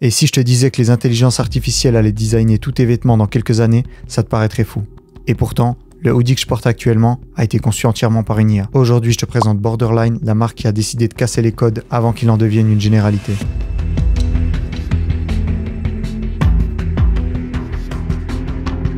Et si je te disais que les intelligences artificielles allaient designer tous tes vêtements dans quelques années, ça te paraîtrait fou. Et pourtant, le hoodie que je porte actuellement a été conçu entièrement par une IA. Aujourd'hui, je te présente Borderline, la marque qui a décidé de casser les codes avant qu'il en devienne une généralité.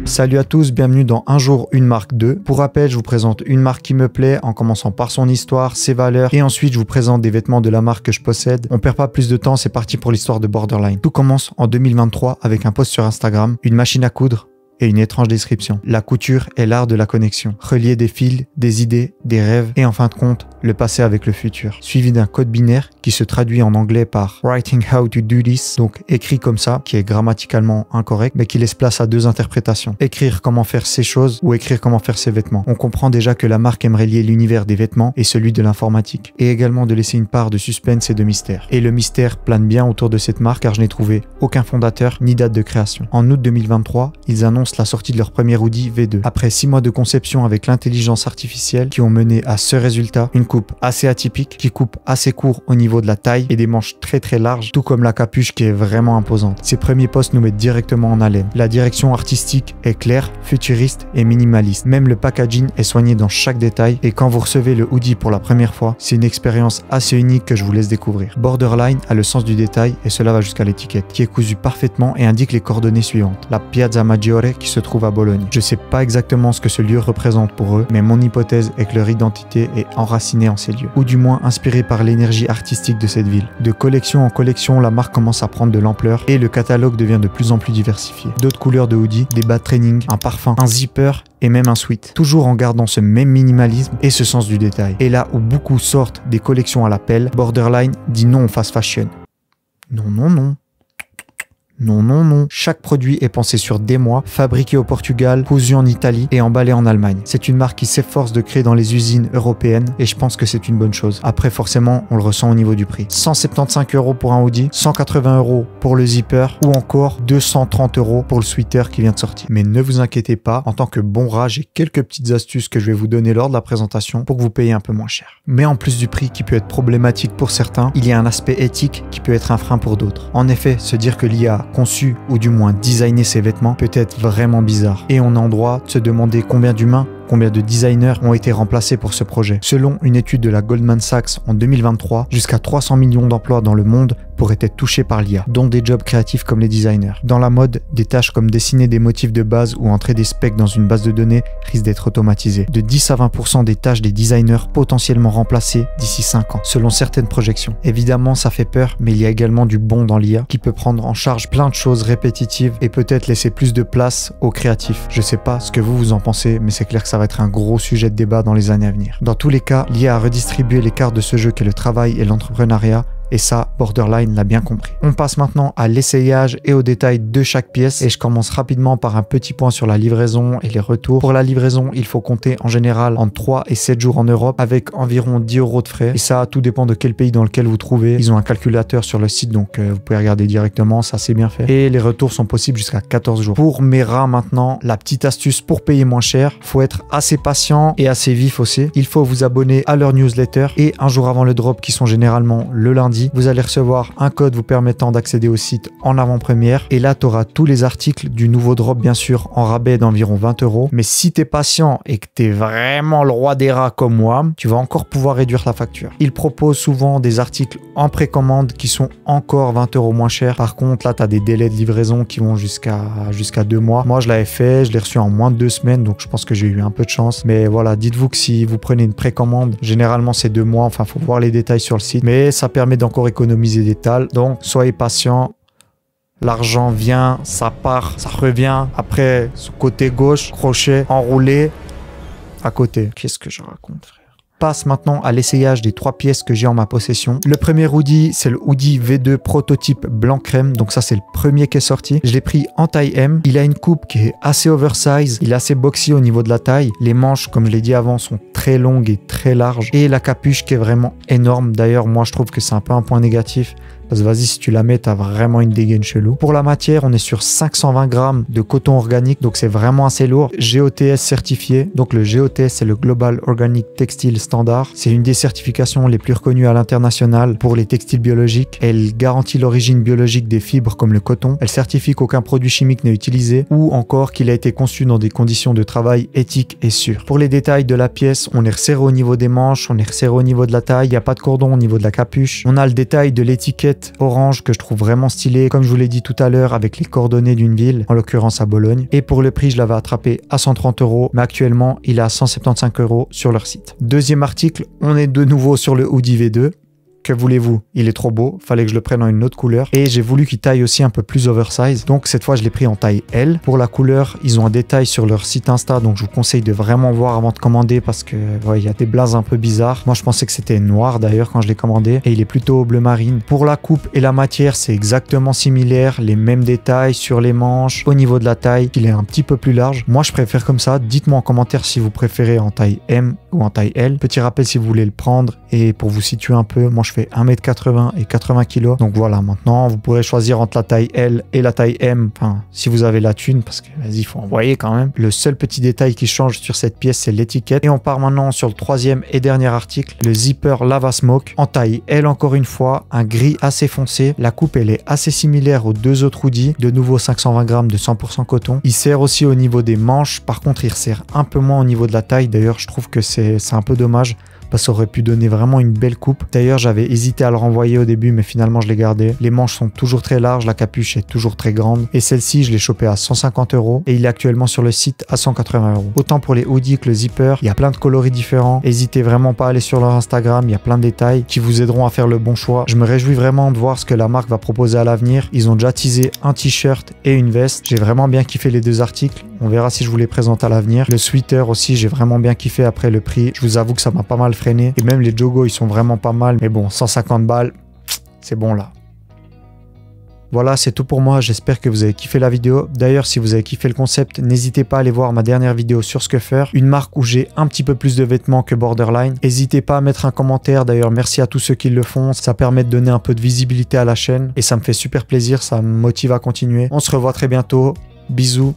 Salut à tous, bienvenue dans Un jour, une marque 2. Pour rappel, je vous présente une marque qui me plaît en commençant par son histoire, ses valeurs et ensuite je vous présente des vêtements de la marque que je possède. On perd pas plus de temps, c'est parti pour l'histoire de Borderline. Tout commence en 2023 avec un post sur Instagram, une machine à coudre et une étrange description. La couture est l'art de la connexion. Relier des fils, des idées, des rêves et en fin de compte, le passé avec le futur. Suivi d'un code binaire qui se traduit en anglais par Writing how to do this, donc écrit comme ça, qui est grammaticalement incorrect, mais qui laisse place à deux interprétations. Écrire comment faire ces choses ou écrire comment faire ses vêtements. On comprend déjà que la marque aimerait lier l'univers des vêtements et celui de l'informatique. Et également de laisser une part de suspense et de mystère. Et le mystère plane bien autour de cette marque car je n'ai trouvé aucun fondateur ni date de création. En août 2023, ils annoncent la sortie de leur premier hoodie V2. Après 6 mois de conception avec l'intelligence artificielle qui ont mené à ce résultat, une coupe assez atypique qui coupe assez court au niveau de la taille et des manches très larges, tout comme la capuche qui est vraiment imposante. Ces premiers posts nous mettent directement en haleine. La direction artistique est claire, futuriste et minimaliste. Même le packaging est soigné dans chaque détail et quand vous recevez le hoodie pour la première fois, c'est une expérience assez unique que je vous laisse découvrir. Borderline a le sens du détail et cela va jusqu'à l'étiquette qui est cousue parfaitement et indique les coordonnées suivantes. La Piazza Maggiore qui se trouve à Bologne. Je sais pas exactement ce que ce lieu représente pour eux, mais mon hypothèse est que leur identité est enracinée en ces lieux, ou du moins inspirée par l'énergie artistique de cette ville. De collection en collection, la marque commence à prendre de l'ampleur et le catalogue devient de plus en plus diversifié. D'autres couleurs de hoodie, des bas de training, un parfum, un zipper et même un sweat. Toujours en gardant ce même minimalisme et ce sens du détail. Et là où beaucoup sortent des collections à la pelle, Borderline dit non au fast fashion. Non. Non. Chaque produit est pensé sur des mois, fabriqué au Portugal, cousu en Italie et emballé en Allemagne. C'est une marque qui s'efforce de créer dans les usines européennes et je pense que c'est une bonne chose. Après, forcément, on le ressent au niveau du prix. 175 € pour un hoodie, 180 € pour le zipper ou encore 230 € pour le sweater qui vient de sortir. Mais ne vous inquiétez pas, en tant que bon rat, j'ai quelques petites astuces que je vais vous donner lors de la présentation pour que vous payiez un peu moins cher. Mais en plus du prix qui peut être problématique pour certains, il y a un aspect éthique qui peut être un frein pour d'autres. En effet, se dire que l'IA conçu ou du moins designer ses vêtements peut être vraiment bizarre. Et on a en droit de se demander combien d'humains, combien de designers ont été remplacés pour ce projet. Selon une étude de la Goldman Sachs en 2023, jusqu'à 300 millions d'emplois dans le monde pourraient être touchés par l'IA, dont des jobs créatifs comme les designers. Dans la mode, des tâches comme dessiner des motifs de base ou entrer des specs dans une base de données risquent d'être automatisées. De 10 à 20% des tâches des designers potentiellement remplacées d'ici 5 ans, selon certaines projections. Évidemment, ça fait peur, mais il y a également du bon dans l'IA qui peut prendre en charge plein de choses répétitives et peut-être laisser plus de place aux créatifs. Je sais pas ce que vous en pensez, mais c'est clair que ça va être un gros sujet de débat dans les années à venir. Dans tous les cas, l'IA a redistribué les cartes de ce jeu qu'est le travail et l'entrepreneuriat. Et ça, Borderline l'a bien compris. On passe maintenant à l'essayage et aux détails de chaque pièce et je commence rapidement par un petit point sur la livraison et les retours. Pour la livraison, il faut compter en général entre 3 et 7 jours en Europe avec environ 10 € de frais. Et ça, tout dépend de quel pays dans lequel vous trouvez. Ils ont un calculateur sur le site donc vous pouvez regarder directement, ça c'est bien fait. Et les retours sont possibles jusqu'à 14 jours. Pour mes rats maintenant, la petite astuce pour payer moins cher, faut être assez patient et assez vif aussi. Il faut vous abonner à leur newsletter et un jour avant le drop qui sont généralement le lundi, vous allez recevoir un code vous permettant d'accéder au site en avant-première et là tu auras tous les articles du nouveau drop bien sûr en rabais d'environ 20 €. Mais si tu es patient et que tu es vraiment le roi des rats comme moi, tu vas encore pouvoir réduire la facture. Ils proposent souvent des articles en précommande qui sont encore 20 € moins chers. Par contre là tu as des délais de livraison qui vont jusqu'à 2 mois. Moi je l'avais fait, je l'ai reçu en moins de 2 semaines donc je pense que j'ai eu un peu de chance. Mais voilà, dites-vous que si vous prenez une précommande, généralement c'est 2 mois, enfin faut voir les détails sur le site. Mais ça permet encore économiser des tales, donc soyez patient. L'argent vient, ça part, ça revient. Après, ce côté gauche, crochet, enroulé, à côté. Qu'est-ce que je raconte, frère? Passe maintenant à l'essayage des 3 pièces que j'ai en ma possession. Le premier hoodie, c'est le hoodie V2 prototype blanc crème. Donc ça, c'est le premier qui est sorti. Je l'ai pris en taille M. Il a une coupe qui est assez oversize. Il est assez boxy au niveau de la taille. Les manches, comme je l'ai dit avant, sont très longues et très larges. Et la capuche qui est vraiment énorme. D'ailleurs, moi, je trouve que c'est un peu un point négatif. Parce que vas-y, si tu la mets, t'as vraiment une dégaine chelou. Pour la matière, on est sur 520 grammes de coton organique, donc c'est vraiment assez lourd. GOTS certifié. Donc le GOTS, c'est le Global Organic Textile Standard. C'est une des certifications les plus reconnues à l'international pour les textiles biologiques. Elle garantit l'origine biologique des fibres comme le coton. Elle certifie qu'aucun produit chimique n'est utilisé ou encore qu'il a été conçu dans des conditions de travail éthiques et sûres. Pour les détails de la pièce, on est resserré au niveau des manches, on est resserré au niveau de la taille, il n'y a pas de cordon au niveau de la capuche. On a le détail de l'étiquette orange que je trouve vraiment stylé, comme je vous l'ai dit tout à l'heure, avec les coordonnées d'une ville, en l'occurrence à Bologne. Et pour le prix, je l'avais attrapé à 130 €, mais actuellement, il est à 175 € sur leur site. Deuxième article, on est de nouveau sur le hoodie V2. Que voulez-vous? Il est trop beau, fallait que je le prenne en une autre couleur. Et j'ai voulu qu'il taille aussi un peu plus oversize. Donc cette fois, je l'ai pris en taille L. Pour la couleur, ils ont un détail sur leur site Insta. Donc je vous conseille de vraiment voir avant de commander parce que ouais, il y a des blazes un peu bizarres. Moi, je pensais que c'était noir d'ailleurs quand je l'ai commandé. Et il est plutôt bleu marine. Pour la coupe et la matière, c'est exactement similaire. Les mêmes détails sur les manches. Au niveau de la taille, il est un petit peu plus large. Moi, je préfère comme ça. Dites-moi en commentaire si vous préférez en taille M ou en taille L. Petit rappel si vous voulez le prendre. Et pour vous situer un peu, moi je fais 1m80 et 80 kg. Donc voilà, maintenant vous pourrez choisir entre la taille L et la taille M. Enfin, si vous avez la thune, parce que vas-y, il faut envoyer quand même. Le seul petit détail qui change sur cette pièce, c'est l'étiquette. Et on part maintenant sur le troisième et dernier article, le zipper Lava Smoke. En taille L encore une fois, un gris assez foncé. La coupe, elle est assez similaire aux deux autres hoodies. De nouveau 520 grammes de 100% coton. Il sert aussi au niveau des manches. Par contre, il resserre un peu moins au niveau de la taille. D'ailleurs, je trouve que c'est un peu dommage. Parce que ça aurait pu donner vraiment une belle coupe. D'ailleurs, j'avais hésité à le renvoyer au début, mais finalement, je l'ai gardé. Les manches sont toujours très larges, la capuche est toujours très grande. Et celle-ci, je l'ai chopée à 150 € et il est actuellement sur le site à 180 €. Autant pour les hoodies que le zipper, il y a plein de coloris différents. N'hésitez vraiment pas à aller sur leur Instagram, il y a plein de détails qui vous aideront à faire le bon choix. Je me réjouis vraiment de voir ce que la marque va proposer à l'avenir. Ils ont déjà teasé un t-shirt et une veste. J'ai vraiment bien kiffé les deux articles. On verra si je vous les présente à l'avenir. Le sweater aussi, j'ai vraiment bien kiffé après le prix. Je vous avoue que ça m'a pas mal freiné. Et même les jogos, ils sont vraiment pas mal. Mais bon, 150 balles, c'est bon là. Voilà, c'est tout pour moi. J'espère que vous avez kiffé la vidéo. D'ailleurs, si vous avez kiffé le concept, n'hésitez pas à aller voir ma dernière vidéo sur Scuffer, une marque où j'ai un petit peu plus de vêtements que Borderline. N'hésitez pas à mettre un commentaire. D'ailleurs, merci à tous ceux qui le font. Ça permet de donner un peu de visibilité à la chaîne et ça me fait super plaisir. Ça me motive à continuer. On se revoit très bientôt. Bisous.